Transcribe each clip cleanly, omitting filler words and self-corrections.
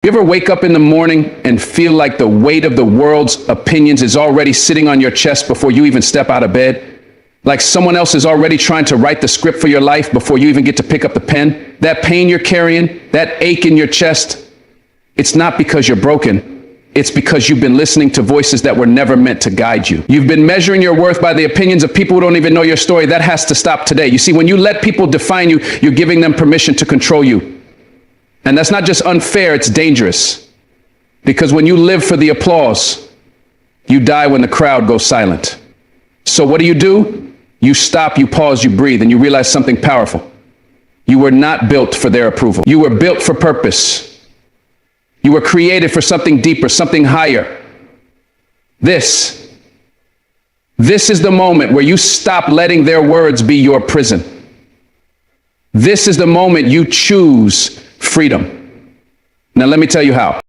You ever wake up in the morning and feel like the weight of the world's opinions is already sitting on your chest before you even step out of bed? Like someone else is already trying to write the script for your life before you even get to pick up the pen? That pain you're carrying, that ache in your chest, it's not because you're broken. It's because you've been listening to voices that were never meant to guide you. You've been measuring your worth by the opinions of people who don't even know your story. That has to stop today. You see, when you let people define you, you're giving them permission to control you. And that's not just unfair, it's dangerous. Because when you live for the applause, you die when the crowd goes silent. So what do? You stop, you pause, you breathe, and you realize something powerful. You were not built for their approval. You were built for purpose. You were created for something deeper, something higher. This is the moment where you stop letting their words be your prison. This is the moment you choose freedom. Now let me tell you how.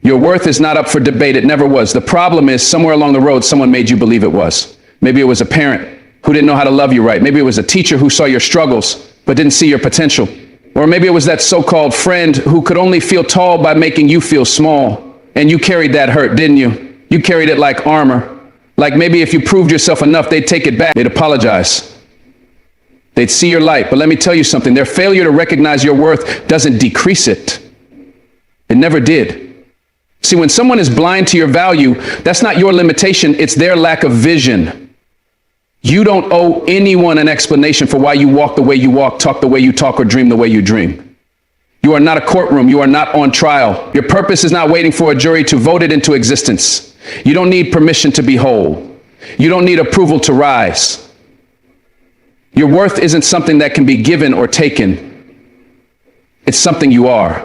Your worth is not up for debate. It never was. The problem is somewhere along the road, someone made you believe it was. Maybe it was a parent who didn't know how to love you right. Maybe it was a teacher who saw your struggles but didn't see your potential. Or maybe it was that so-called friend who could only feel tall by making you feel small. And you carried that hurt, didn't you? You carried it like armor. Like maybe if you proved yourself enough, they'd take it back. They'd apologize. They'd see your light. But let me tell you something. Their failure to recognize your worth doesn't decrease it. It never did. See, when someone is blind to your value, that's not your limitation. It's their lack of vision. You don't owe anyone an explanation for why you walk the way you walk, talk the way you talk, or dream the way you dream. You are not a courtroom. You are not on trial. Your purpose is not waiting for a jury to vote it into existence. You don't need permission to be whole. You don't need approval to rise. Your worth isn't something that can be given or taken. It's something you are.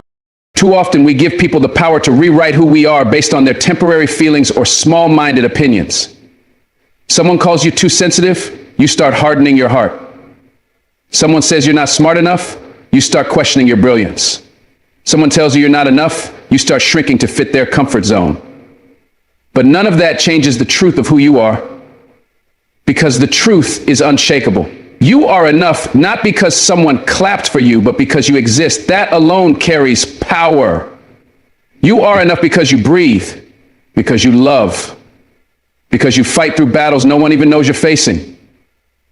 Too often we give people the power to rewrite who we are based on their temporary feelings or small-minded opinions. Someone calls you too sensitive, you start hardening your heart. Someone says you're not smart enough, you start questioning your brilliance. Someone tells you you're not enough, you start shrinking to fit their comfort zone. But none of that changes the truth of who you are, because the truth is unshakable. You are enough not because someone clapped for you, but because you exist. That alone carries power. You are enough because you breathe, because you love, because you fight through battles no one even knows you're facing.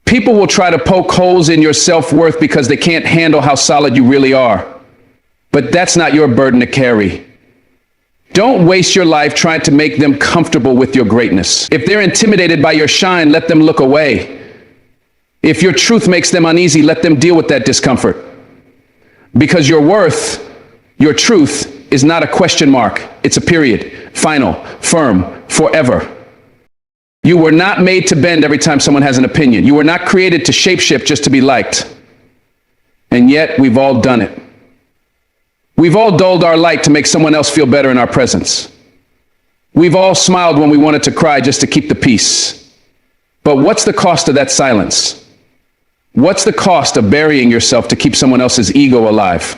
People will try to poke holes in your self-worth because they can't handle how solid you really are. But that's not your burden to carry. Don't waste your life trying to make them comfortable with your greatness. If they're intimidated by your shine, let them look away. If your truth makes them uneasy, let them deal with that discomfort. Because your worth, your truth, is not a question mark. It's a period. Final, firm, forever. You were not made to bend every time someone has an opinion. You were not created to shapeshift just to be liked. And yet, we've all done it. We've all dulled our light to make someone else feel better in our presence. We've all smiled when we wanted to cry just to keep the peace. But what's the cost of that silence? What's the cost of burying yourself to keep someone else's ego alive?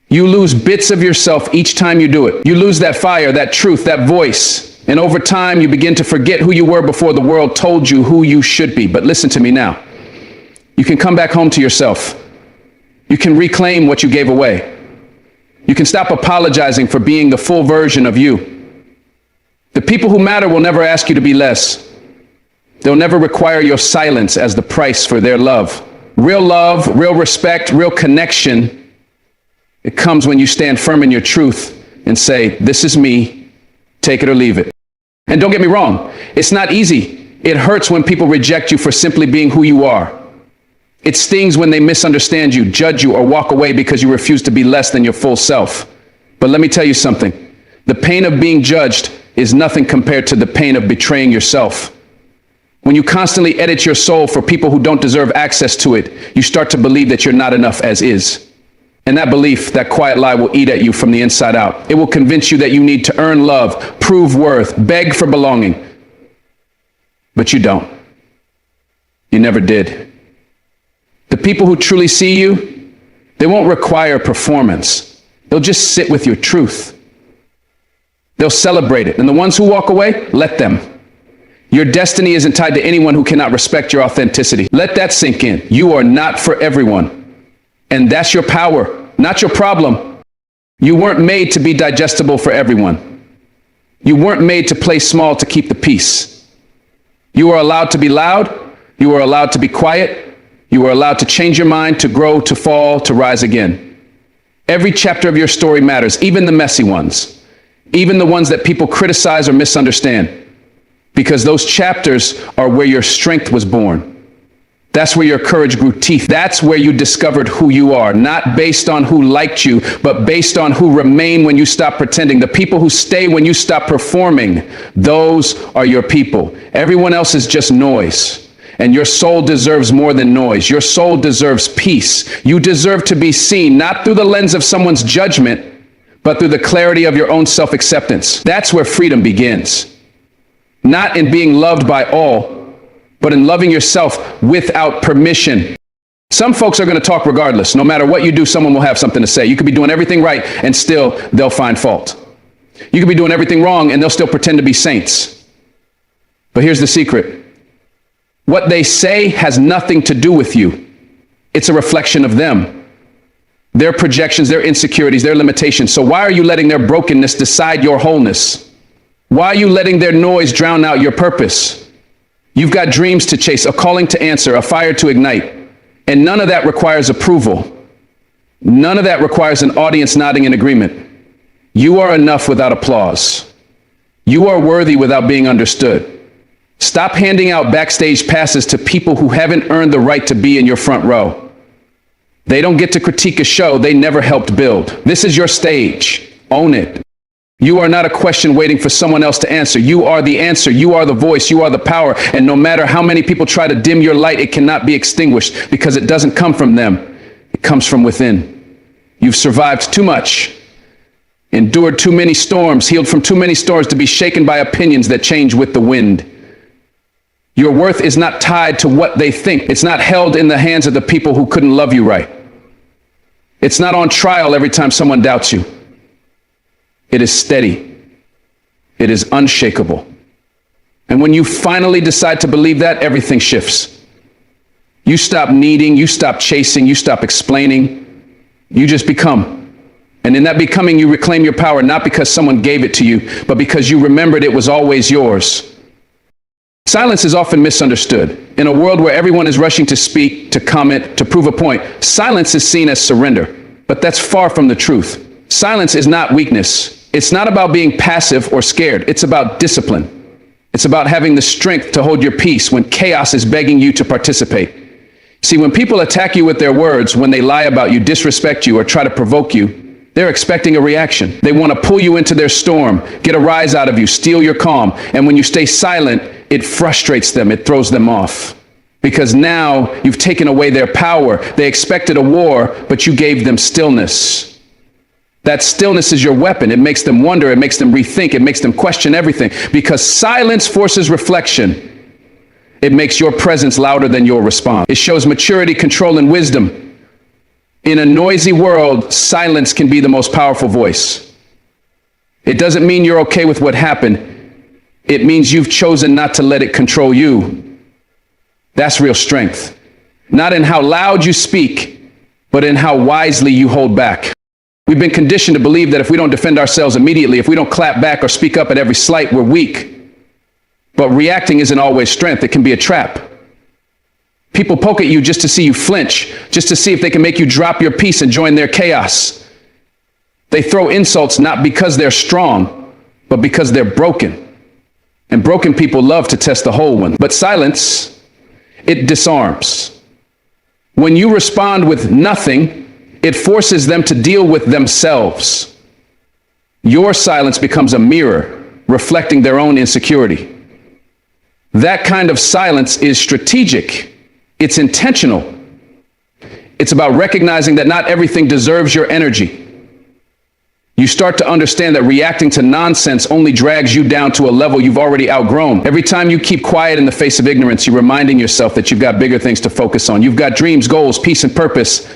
You lose bits of yourself each time you do it. You lose that fire, that truth, that voice. And over time, you begin to forget who you were before the world told you who you should be. But listen to me now. You can come back home to yourself. You can reclaim what you gave away. You can stop apologizing for being the full version of you. The people who matter will never ask you to be less. They'll never require your silence as the price for their love. Love, real respect, real connection, it comes when you stand firm in your truth and say, this is me, take it or leave it. And don't get me wrong, it's not easy. It hurts when people reject you for simply being who you are. It stings when they misunderstand you, judge you, or walk away because you refuse to be less than your full self. But let me tell you something. The pain of being judged is nothing compared to the pain of betraying yourself. When you constantly edit your soul for people who don't deserve access to it, you start to believe that you're not enough as is. And that belief, that quiet lie, will eat at you from the inside out. It will convince you that you need to earn love, prove worth, beg for belonging. But you don't. You never did. The people who truly see you, they won't require performance. They'll just sit with your truth. They'll celebrate it. And the ones who walk away, let them. Your destiny isn't tied to anyone who cannot respect your authenticity. Let that sink in. You are not for everyone. And that's your power, not your problem. You weren't made to be digestible for everyone. You weren't made to play small to keep the peace. You are allowed to be loud. You are allowed to be quiet. You are allowed to change your mind, to grow, to fall, to rise again. Every chapter of your story matters, even the messy ones, even the ones that people criticize or misunderstand, because those chapters are where your strength was born. That's where your courage grew teeth. That's where you discovered who you are, not based on who liked you, but based on who remained when you stop pretending. The people who stay when you stop performing, those are your people. Everyone else is just noise. And your soul deserves more than noise. Your soul deserves peace. You deserve to be seen, not through the lens of someone's judgment, but through the clarity of your own self-acceptance. That's where freedom begins. Not in being loved by all, but in loving yourself without permission. Some folks are going to talk regardless. No matter what you do, someone will have something to say. You could be doing everything right, and still they'll find fault. You could be doing everything wrong, and they'll still pretend to be saints. But here's the secret. What they say has nothing to do with you. It's a reflection of them. Their projections, their insecurities, their limitations. So why are you letting their brokenness decide your wholeness? Why are you letting their noise drown out your purpose? You've got dreams to chase, a calling to answer, a fire to ignite. And none of that requires approval. None of that requires an audience nodding in agreement. You are enough without applause. You are worthy without being understood. Stop handing out backstage passes to people who haven't earned the right to be in your front row. They don't get to critique a show they never helped build. This is your stage. Own it. You are not a question waiting for someone else to answer. You are the answer. You are the voice. You are the power. And no matter how many people try to dim your light, it cannot be extinguished because it doesn't come from them. It comes from within. You've survived too much, endured too many storms, healed from too many storms to be shaken by opinions that change with the wind. Your worth is not tied to what they think. It's not held in the hands of the people who couldn't love you right. It's not on trial every time someone doubts you. It is steady. It is unshakable. And when you finally decide to believe that, everything shifts. You stop needing, you stop chasing, you stop explaining. You just become. And in that becoming, you reclaim your power, not because someone gave it to you, but because you remembered it was always yours. Silence is often misunderstood. In a world where everyone is rushing to speak, to comment, to prove a point, silence is seen as surrender. But that's far from the truth. Silence is not weakness. It's not about being passive or scared. It's about discipline. It's about having the strength to hold your peace when chaos is begging you to participate. See, when people attack you with their words, when they lie about you, disrespect you, or try to provoke you, they're expecting a reaction. They want to pull you into their storm, get a rise out of you, steal your calm. And when you stay silent, it frustrates them. It throws them off. Because now you've taken away their power. They expected a war, but you gave them stillness. That stillness is your weapon. It makes them wonder. It makes them rethink. It makes them question everything. Because silence forces reflection. It makes your presence louder than your response. It shows maturity, control, and wisdom. In a noisy world, silence can be the most powerful voice. It doesn't mean you're okay with what happened. It means you've chosen not to let it control you. That's real strength. Not in how loud you speak, but in how wisely you hold back. We've been conditioned to believe that if we don't defend ourselves immediately, if we don't clap back or speak up at every slight, we're weak. But reacting isn't always strength. It can be a trap. People poke at you just to see you flinch, just to see if they can make you drop your peace and join their chaos. They throw insults not because they're strong, but because they're broken. And broken people love to test the whole one. But silence, it disarms. When you respond with nothing, it forces them to deal with themselves. Your silence becomes a mirror, reflecting their own insecurity. That kind of silence is strategic. It's intentional. It's about recognizing that not everything deserves your energy. You start to understand that reacting to nonsense only drags you down to a level you've already outgrown. Every time you keep quiet in the face of ignorance, you're reminding yourself that you've got bigger things to focus on. You've got dreams, goals, peace, and purpose.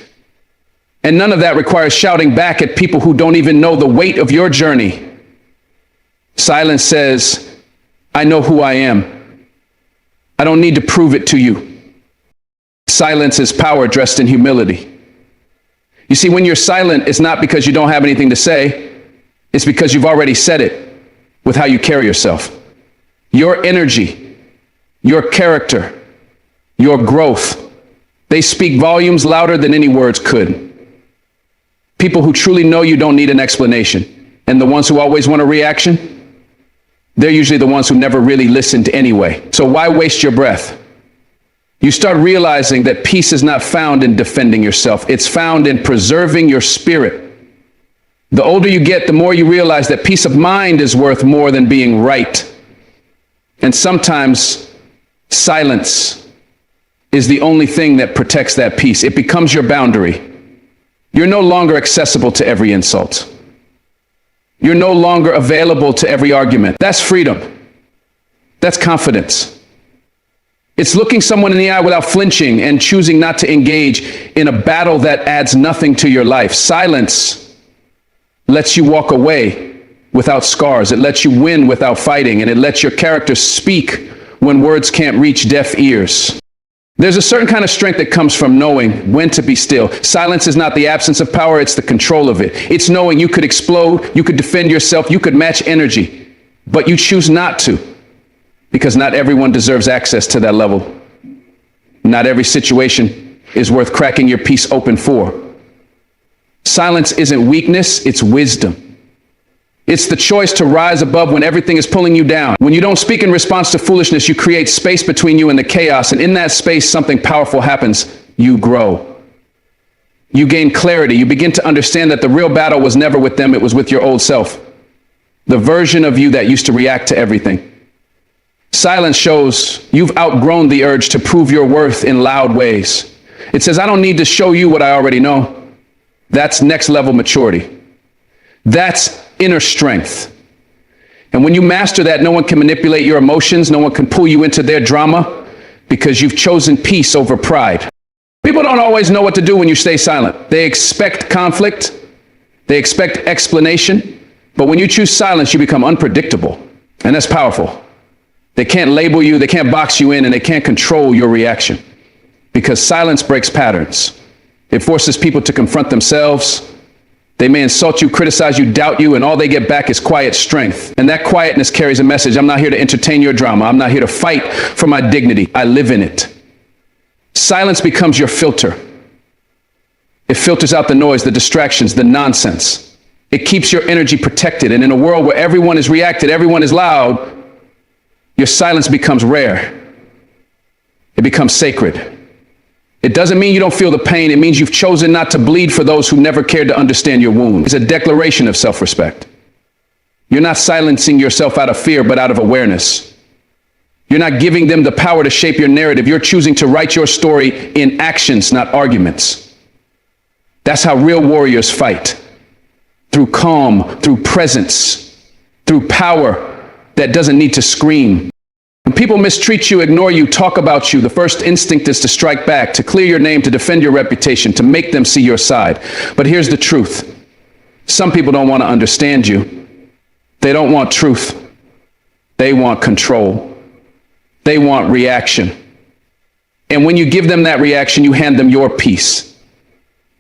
And none of that requires shouting back at people who don't even know the weight of your journey. Silence says, I know who I am. I don't need to prove it to you. Silence is power dressed in humility. You see, when you're silent, it's not because you don't have anything to say. It's because you've already said it with how you carry yourself. Your energy, your character, your growth, they speak volumes louder than any words could. People who truly know you don't need an explanation. And the ones who always want a reaction, they're usually the ones who never really listened anyway. So why waste your breath? You start realizing that peace is not found in defending yourself. It's found in preserving your spirit. The older you get, the more you realize that peace of mind is worth more than being right. And sometimes silence is the only thing that protects that peace. It becomes your boundary. You're no longer accessible to every insult. You're no longer available to every argument. That's freedom. That's confidence. It's looking someone in the eye without flinching and choosing not to engage in a battle that adds nothing to your life. Silence lets you walk away without scars. It lets you win without fighting, and it lets your character speak when words can't reach deaf ears. There's a certain kind of strength that comes from knowing when to be still. Silence is not the absence of power, it's the control of it. It's knowing you could explode, you could defend yourself, you could match energy, but you choose not to, because not everyone deserves access to that level. Not every situation is worth cracking your peace open for. Silence isn't weakness, it's wisdom. It's the choice to rise above when everything is pulling you down. When you don't speak in response to foolishness, you create space between you and the chaos. And in that space, something powerful happens. You grow. You gain clarity. You begin to understand that the real battle was never with them. It was with your old self. The version of you that used to react to everything. Silence shows you've outgrown the urge to prove your worth in loud ways. It says, I don't need to show you what I already know. That's next level maturity. That's inner strength. And when you master that, no one can manipulate your emotions. No one can pull you into their drama because you've chosen peace over pride. People don't always know what to do when you stay silent. They expect conflict. They expect explanation. But when you choose silence, you become unpredictable. And that's powerful. They can't label you. They can't box you in, and they can't control your reaction because silence breaks patterns. It forces people to confront themselves. They may insult you, criticize you, doubt you, and all they get back is quiet strength. And that quietness carries a message. I'm not here to entertain your drama. I'm not here to fight for my dignity. I live in it. Silence becomes your filter. It filters out the noise, the distractions, the nonsense. It keeps your energy protected. And in a world where everyone is reacted, everyone is loud, your silence becomes rare. It becomes sacred. It doesn't mean you don't feel the pain. It means you've chosen not to bleed for those who never cared to understand your wound. It's a declaration of self-respect. You're not silencing yourself out of fear, but out of awareness. You're not giving them the power to shape your narrative. You're choosing to write your story in actions, not arguments. That's how real warriors fight. Through calm, through presence, through power that doesn't need to scream. When people mistreat you, ignore you, talk about you, the first instinct is to strike back, to clear your name, to defend your reputation, to make them see your side. But here's the truth. Some people don't want to understand you. They don't want truth. They want control. They want reaction. And when you give them that reaction, you hand them your peace.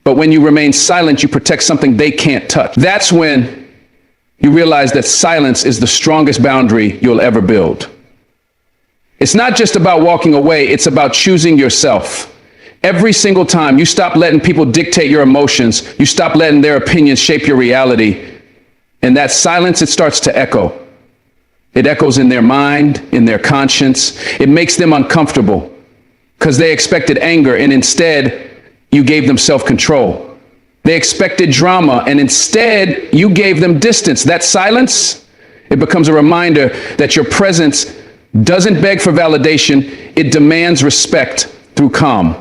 But when you remain silent, you protect something they can't touch. That's when you realize that silence is the strongest boundary you'll ever build. It's not just about walking away, it's about choosing yourself. Every single time you stop letting people dictate your emotions, you stop letting their opinions shape your reality, and that silence, it starts to echo. It echoes in their mind, in their conscience. It makes them uncomfortable because they expected anger, and instead you gave them self-control. They expected drama, and instead you gave them distance. That silence, it becomes a reminder that your presence doesn't beg for validation, it demands respect through calm.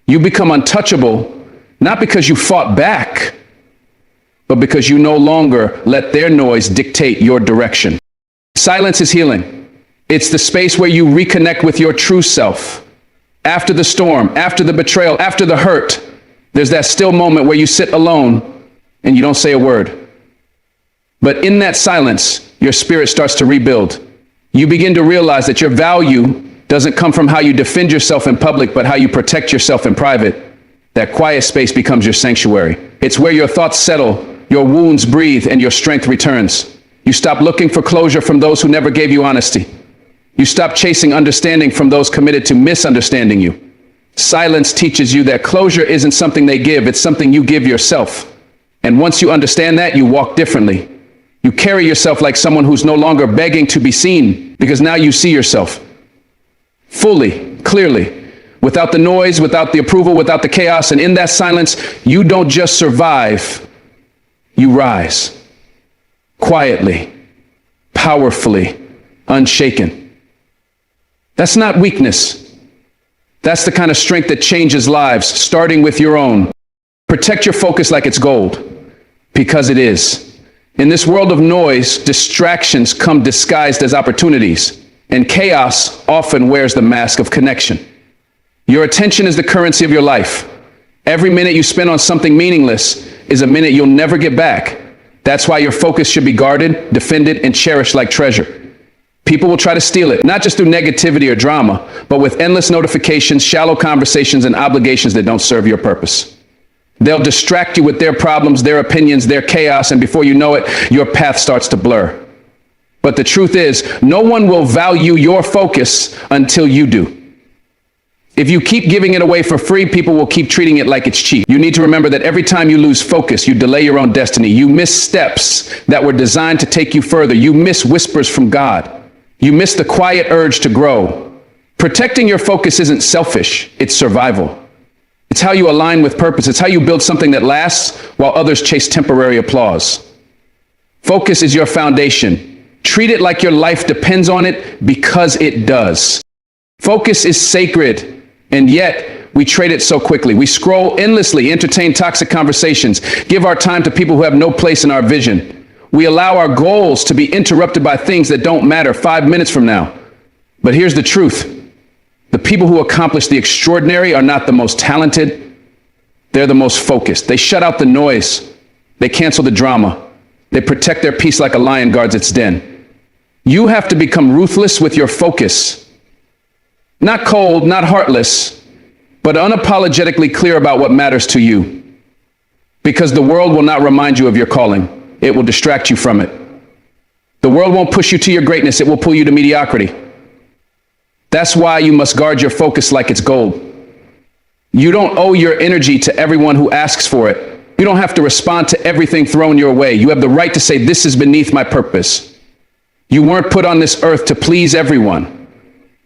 You become untouchable, not because you fought back, but because you no longer let their noise dictate your direction. Silence is healing. It's the space where you reconnect with your true self. After the storm, after the betrayal, after the hurt, there's that still moment where you sit alone and you don't say a word. But in that silence, your spirit starts to rebuild. You begin to realize that your value doesn't come from how you defend yourself in public, but how you protect yourself in private. That quiet space becomes your sanctuary. It's where your thoughts settle, your wounds breathe, and your strength returns. You stop looking for closure from those who never gave you honesty. You stop chasing understanding from those committed to misunderstanding you. Silence teaches you that closure isn't something they give, it's something you give yourself. And once you understand that, you walk differently. You carry yourself like someone who's no longer begging to be seen, because now you see yourself fully, clearly, without the noise, without the approval, without the chaos. And in that silence, you don't just survive, you rise. Quietly, powerfully, unshaken. That's not weakness. That's the kind of strength that changes lives, starting with your own. Protect your focus like it's gold, because it is. In this world of noise, distractions come disguised as opportunities, and chaos often wears the mask of connection. Your attention is the currency of your life. Every minute you spend on something meaningless is a minute you'll never get back. That's why your focus should be guarded, defended, and cherished like treasure. People will try to steal it, not just through negativity or drama, but with endless notifications, shallow conversations, and obligations that don't serve your purpose. They'll distract you with their problems, their opinions, their chaos, and before you know it, your path starts to blur. But the truth is, no one will value your focus until you do. If you keep giving it away for free, people will keep treating it like it's cheap. You need to remember that every time you lose focus, you delay your own destiny. You miss steps that were designed to take you further. You miss whispers from God. You miss the quiet urge to grow. Protecting your focus isn't selfish, it's survival. It's how you align with purpose. It's how you build something that lasts while others chase temporary applause. Focus is your foundation. Treat it like your life depends on it, because it does. Focus is sacred, and yet we trade it so quickly. We scroll endlessly, entertain toxic conversations, give our time to people who have no place in our vision. We allow our goals to be interrupted by things that don't matter 5 minutes from now. But here's the truth. The people who accomplish the extraordinary are not the most talented. They're the most focused. They shut out the noise. They cancel the drama. They protect their peace like a lion guards its den. You have to become ruthless with your focus. Not cold, not heartless, but unapologetically clear about what matters to you. Because the world will not remind you of your calling. It will distract you from it. The world won't push you to your greatness. It will pull you to mediocrity. That's why you must guard your focus like it's gold. You don't owe your energy to everyone who asks for it. You don't have to respond to everything thrown your way. You have the right to say, this is beneath my purpose. You weren't put on this earth to please everyone.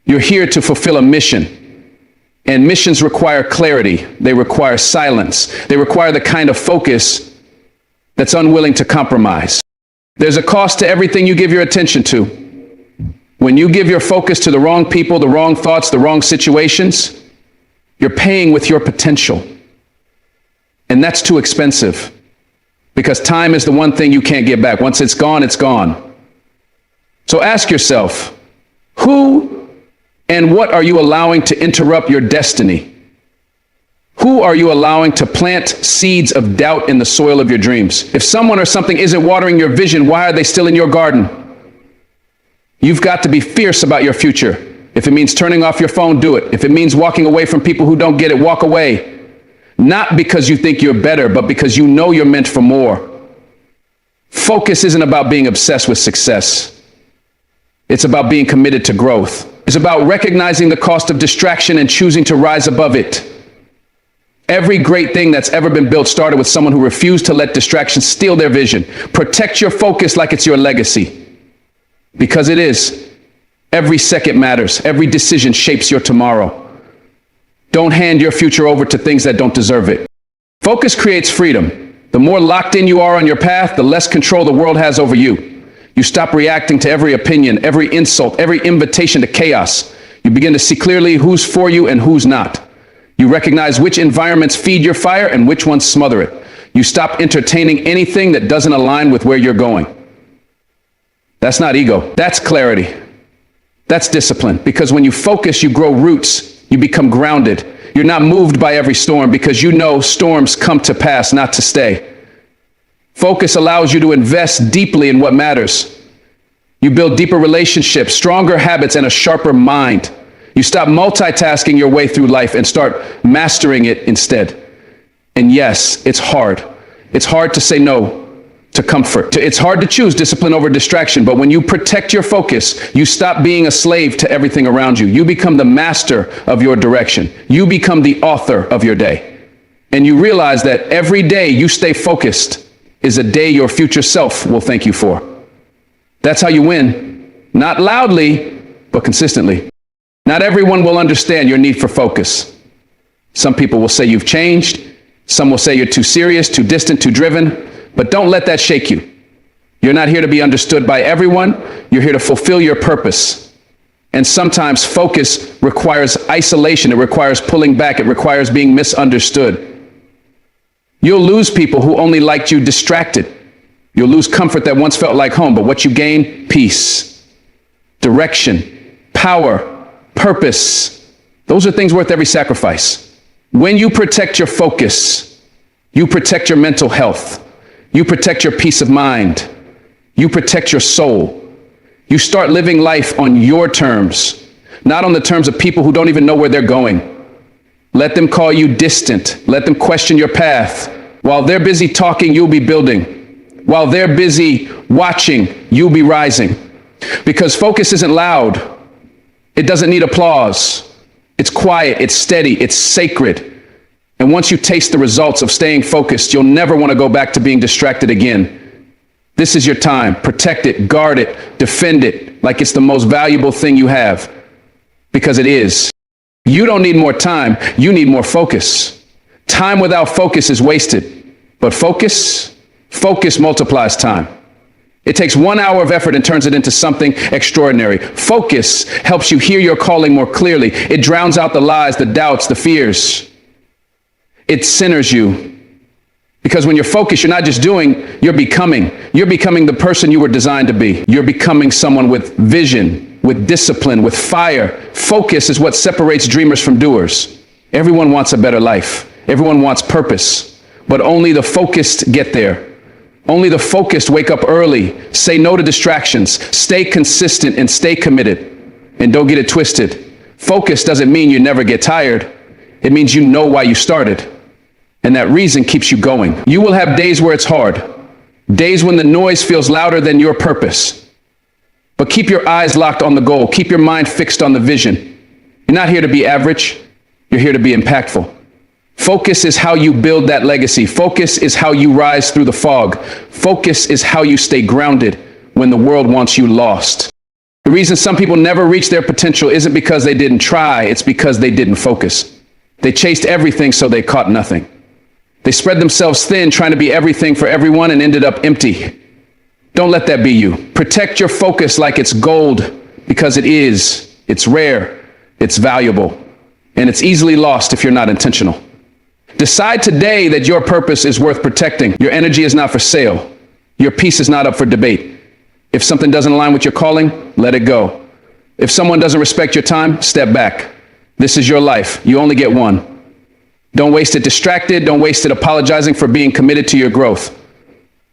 You're here to fulfill a mission. And missions require clarity. They require silence. They require the kind of focus that's unwilling to compromise. There's a cost to everything you give your attention to. When you give your focus to the wrong people, the wrong thoughts, the wrong situations, you're paying with your potential. And that's too expensive, because time is the one thing you can't get back. Once it's gone, it's gone. So ask yourself, who and what are you allowing to interrupt your destiny? Who are you allowing to plant seeds of doubt in the soil of your dreams? If someone or something isn't watering your vision, why are they still in your garden? You've got to be fierce about your future. If it means turning off your phone, do it. If it means walking away from people who don't get it, walk away. Not because you think you're better, but because you know you're meant for more. Focus isn't about being obsessed with success. It's about being committed to growth. It's about recognizing the cost of distraction and choosing to rise above it. Every great thing that's ever been built started with someone who refused to let distractions steal their vision. Protect your focus like it's your legacy. Because it is. Every second matters. Every decision shapes your tomorrow. Don't hand your future over to things that don't deserve it. Focus creates freedom. The more locked in you are on your path, the less control the world has over you. You stop reacting to every opinion, every insult, every invitation to chaos. You begin to see clearly who's for you and who's not. You recognize which environments feed your fire and which ones smother it. You stop entertaining anything that doesn't align with where you're going. That's not ego. That's clarity. That's discipline. Because when you focus, you grow roots. You become grounded. You're not moved by every storm, because you know storms come to pass, not to stay. Focus allows you to invest deeply in what matters. You build deeper relationships, stronger habits, and a sharper mind. You stop multitasking your way through life and start mastering it instead. And yes, it's hard. It's hard to say no to comfort. It's hard to choose discipline over distraction, but when you protect your focus, you stop being a slave to everything around you. You become the master of your direction. You become the author of your day. And you realize that every day you stay focused is a day your future self will thank you for. That's how you win. Not loudly, but consistently. Not everyone will understand your need for focus. Some people will say you've changed. Some will say you're too serious, too distant, too driven. But don't let that shake you. You're not here to be understood by everyone. You're here to fulfill your purpose. And sometimes focus requires isolation. It requires pulling back. It requires being misunderstood. You'll lose people who only liked you distracted. You'll lose comfort that once felt like home. But what you gain? Peace, direction, power, purpose. Those are things worth every sacrifice. When you protect your focus, you protect your mental health. You protect your peace of mind. You protect your soul. You start living life on your terms, not on the terms of people who don't even know where they're going. Let them call you distant. Let them question your path. While they're busy talking, you'll be building. While they're busy watching, you'll be rising. Because focus isn't loud. It doesn't need applause. It's quiet, it's steady, it's sacred. And once you taste the results of staying focused, you'll never want to go back to being distracted again. This is your time. Protect it, guard it, defend it like it's the most valuable thing you have, because it is. You don't need more time. You need more focus. Time without focus is wasted, but focus multiplies time. It takes 1 hour of effort and turns it into something extraordinary. Focus helps you hear your calling more clearly. It drowns out the lies, the doubts, the fears. It centers you. Because when you're focused, you're not just doing, you're becoming. You're becoming the person you were designed to be. You're becoming someone with vision, with discipline, with fire. Focus is what separates dreamers from doers. Everyone wants a better life. Everyone wants purpose. But only the focused get there. Only the focused wake up early, say no to distractions, stay consistent and stay committed. And don't get it twisted. Focus doesn't mean you never get tired. It means you know why you started. And that reason keeps you going. You will have days where it's hard, days when the noise feels louder than your purpose. But keep your eyes locked on the goal. Keep your mind fixed on the vision. You're not here to be average. You're here to be impactful. Focus is how you build that legacy. Focus is how you rise through the fog. Focus is how you stay grounded when the world wants you lost. The reason some people never reach their potential isn't because they didn't try. It's because they didn't focus. They chased everything, so they caught nothing. They spread themselves thin, trying to be everything for everyone, and ended up empty. Don't let that be you. Protect your focus like it's gold, because it is. It's rare, it's valuable, and it's easily lost if you're not intentional. Decide today that your purpose is worth protecting. Your energy is not for sale. Your peace is not up for debate. If something doesn't align with your calling, let it go. If someone doesn't respect your time, step back. This is your life. You only get one. Don't waste it distracted. Don't waste it apologizing for being committed to your growth.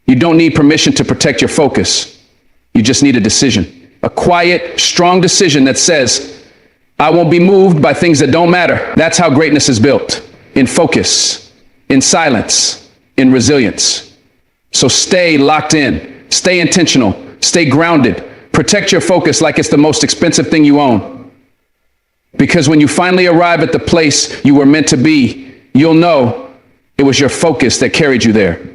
You don't need permission to protect your focus. You just need a decision. A quiet, strong decision that says, I won't be moved by things that don't matter. That's how greatness is built. In focus, in silence, in resilience. So stay locked in. Stay intentional. Stay grounded. Protect your focus like it's the most expensive thing you own. Because when you finally arrive at the place you were meant to be, you'll know it was your focus that carried you there.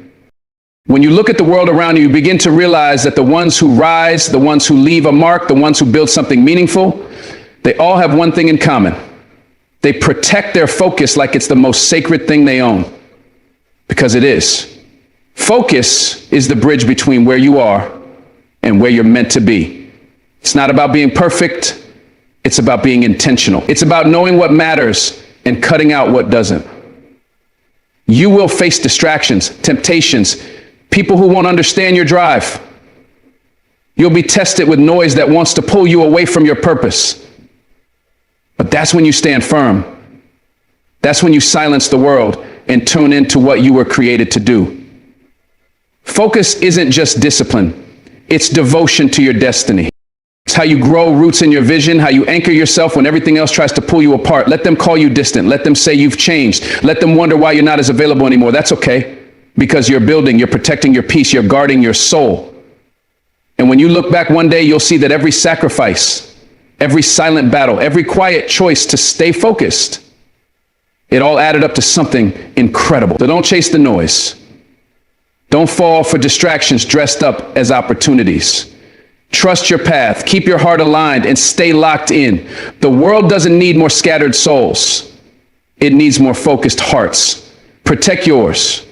When you look at the world around you, you begin to realize that the ones who rise, the ones who leave a mark, the ones who build something meaningful, they all have one thing in common. They protect their focus like it's the most sacred thing they own. Because it is. Focus is the bridge between where you are and where you're meant to be. It's not about being perfect. It's about being intentional. It's about knowing what matters and cutting out what doesn't. You will face distractions, temptations, people who won't understand your drive. You'll be tested with noise that wants to pull you away from your purpose. But that's when you stand firm. That's when you silence the world and tune into what you were created to do. Focus isn't just discipline. It's devotion to your destiny. It's how you grow roots in your vision, how you anchor yourself when everything else tries to pull you apart. Let them call you distant. Let them say you've changed. Let them wonder why you're not as available anymore. That's okay, because you're building, you're protecting your peace, you're guarding your soul. And when you look back one day, you'll see that every sacrifice, every silent battle, every quiet choice to stay focused, it all added up to something incredible. So don't chase the noise. Don't fall for distractions dressed up as opportunities. Trust your path, keep your heart aligned, and stay locked in. The world doesn't need more scattered souls. It needs more focused hearts. Protect yours.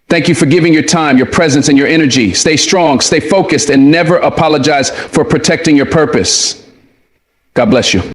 Thank you for giving your time, your presence, and your energy. Stay strong, stay focused, and never apologize for protecting your purpose. God bless you.